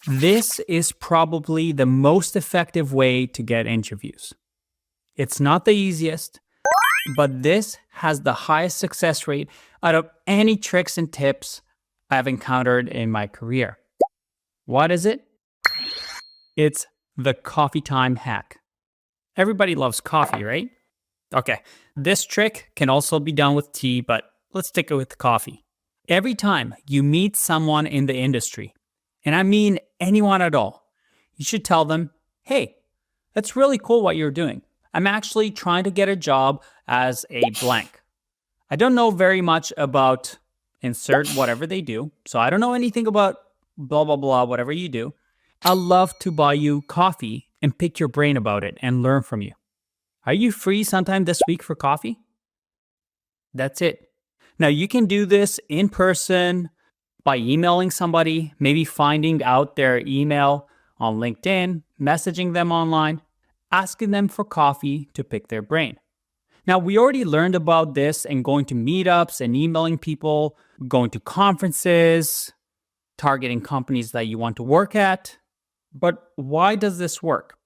This is probably the most effective way to get interviews. It's not the easiest, but this has the highest success rate out of any tricks and tips I've encountered in my career. What is it? It's the coffee time hack. Everybody loves coffee, right? Okay, this trick can also be done with tea, but let's stick it with coffee. Every time you meet someone in the industry, and I mean anyone at all, you should tell them, hey, that's really cool what you're doing. I'm actually trying to get a job as a blank. I don't know very much about insert whatever they do, so I don't know anything about blah, blah, blah, whatever you do. I'd love to buy you coffee and pick your brain about it and learn from you. Are you free sometime this week for coffee? That's it. Now, you can do this in person by emailing somebody, maybe finding out their email on LinkedIn, messaging them online, asking them for coffee to pick their brain. Now, we already learned about this and going to meetups and emailing people, going to conferences, targeting companies that you want to work at. But why does this work?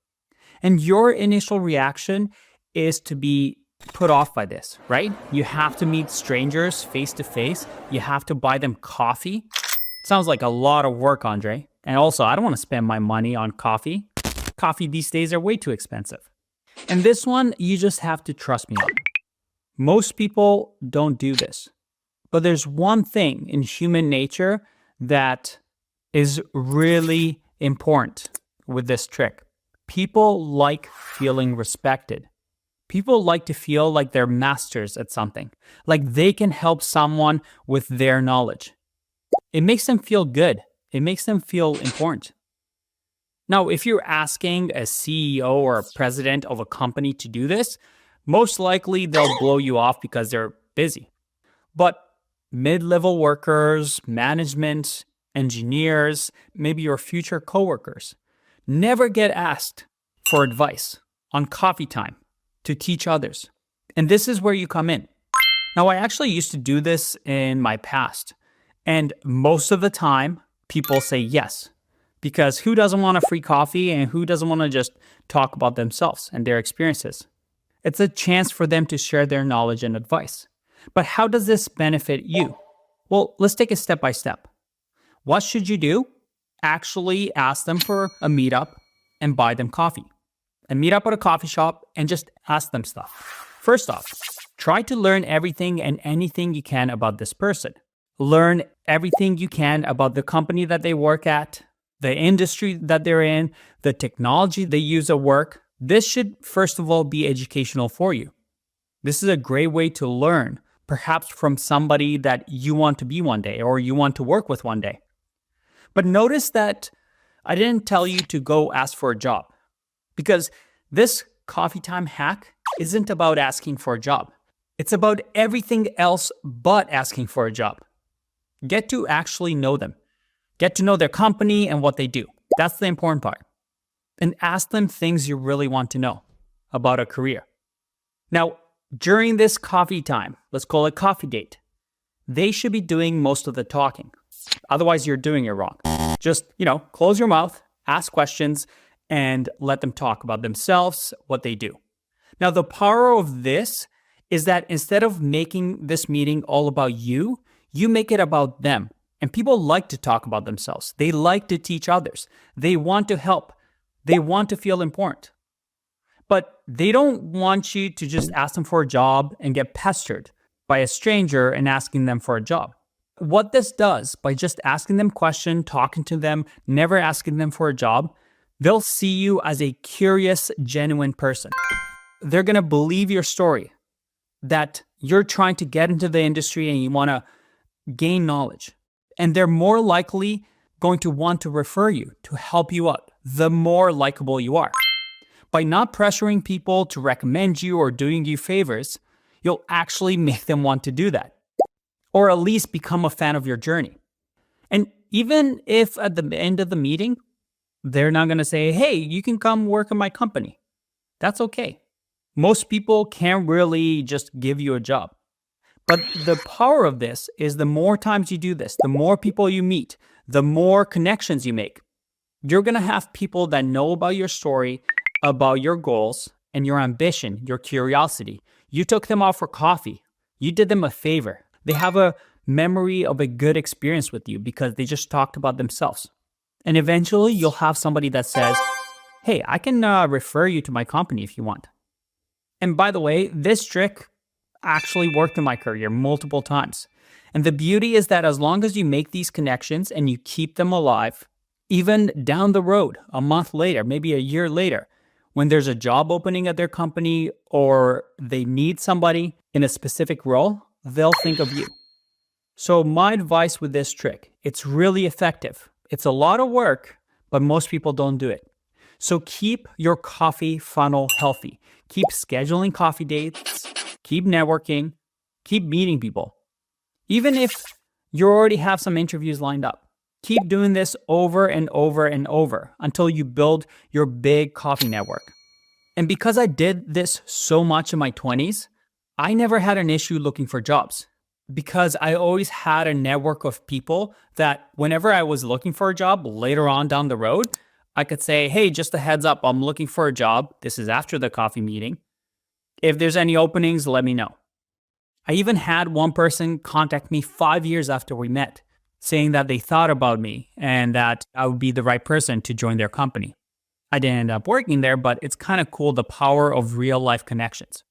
And your initial reaction is to be put off by this, right? You have to meet strangers face to face. You have to buy them coffee. Sounds like a lot of work, Andre. And also, I don't want to spend my money on coffee. Coffee these days are way too expensive. And this one, you just have to trust me on. Most people don't do this. But there's one thing in human nature that is really important with this trick. People like feeling respected. People like to feel like they're masters at something, like they can help someone with their knowledge. It makes them feel good. It makes them feel important. Now, if you're asking a CEO or a president of a company to do this, most likely they'll blow you off because they're busy. But mid-level workers, management, engineers, maybe your future coworkers, never get asked for advice on coffee time to teach others. And this is where you come in. Now, I actually used to do this in my past. And most of the time, people say yes. Because who doesn't want a free coffee and who doesn't want to just talk about themselves and their experiences? It's a chance for them to share their knowledge and advice. But how does this benefit you? Well, let's take it step by step. What should you do? Actually ask them for a meetup and buy them coffee. And meet up at a coffee shop and just ask them stuff. First off, try to learn everything and anything you can about this person. Learn everything you can about the company that they work at, the industry that they're in, the technology they use at work. This should, first of all, be educational for you. This is a great way to learn, perhaps from somebody that you want to be one day or you want to work with one day. But notice that I didn't tell you to go ask for a job, because this coffee time hack isn't about asking for a job. It's about everything else but asking for a job. Get to actually know them. Get to know their company and what they do. That's the important part. And ask them things you really want to know about a career. Now, during this coffee time, let's call it coffee date, they should be doing most of the talking. Otherwise, you're doing it wrong. Just, close your mouth, ask questions, and let them talk about themselves, what they do. Now, the power of this is that instead of making this meeting all about you, you make it about them. And people like to talk about themselves. They like to teach others. They want to help. They want to feel important. But they don't want you to just ask them for a job and get pestered by a stranger and asking them for a job. What this does, by just asking them questions, talking to them, never asking them for a job, they'll see you as a curious, genuine person. They're going to believe your story, that you're trying to get into the industry and you want to gain knowledge. And they're more likely going to want to refer you, to help you out, the more likable you are. By not pressuring people to recommend you or doing you favors, you'll actually make them want to do that, or at least become a fan of your journey. And even if at the end of the meeting, they're not going to say, hey, you can come work in my company. That's okay. Most people can't really just give you a job. But the power of this is the more times you do this, the more people you meet, the more connections you make, You're going to have people that know about your story, about your goals, and your ambition, your curiosity. You took them out for coffee. You did them a favor. They have a memory of a good experience with you because they just talked about themselves. And eventually you'll have somebody that says, hey, I can refer you to my company if you want. And by the way, this trick actually worked in my career multiple times. And the beauty is that as long as you make these connections and you keep them alive, even down the road, a month later, maybe a year later, when there's a job opening at their company or they need somebody in a specific role, they'll think of you. So my advice with this trick, it's really effective. It's a lot of work, but most people don't do it. So keep your coffee funnel healthy. Keep scheduling coffee dates, keep networking, keep meeting people. Even if you already have some interviews lined up, keep doing this over and over and over until you build your big coffee network. And because I did this so much in my 20s, I never had an issue looking for jobs because I always had a network of people that whenever I was looking for a job later on down the road, I could say, hey, just a heads up, I'm looking for a job. This is after the coffee meeting. If there's any openings, let me know. I even had one person contact me 5 years after we met, saying that they thought about me and that I would be the right person to join their company. I didn't end up working there, but it's kind of cool, the power of real life connections.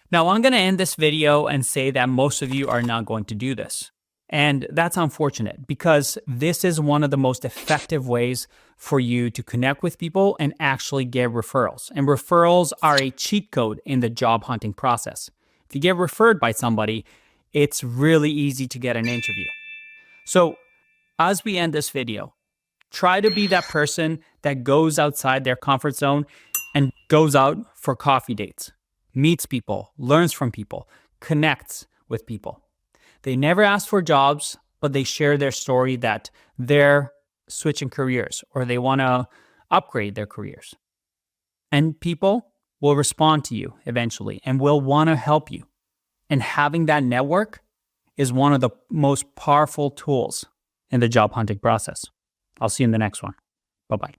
Now, I'm going to end this video and say that most of you are not going to do this. And that's unfortunate because this is one of the most effective ways for you to connect with people and actually get referrals. And referrals are a cheat code in the job hunting process. If you get referred by somebody, it's really easy to get an interview. So as we end this video, try to be that person that goes outside their comfort zone and goes out for coffee dates, meets people, learns from people, connects with people. They never ask for jobs, but they share their story that they're switching careers or they want to upgrade their careers. And people will respond to you eventually and will want to help you. And having that network is one of the most powerful tools in the job hunting process. I'll see you in the next one. Bye-bye.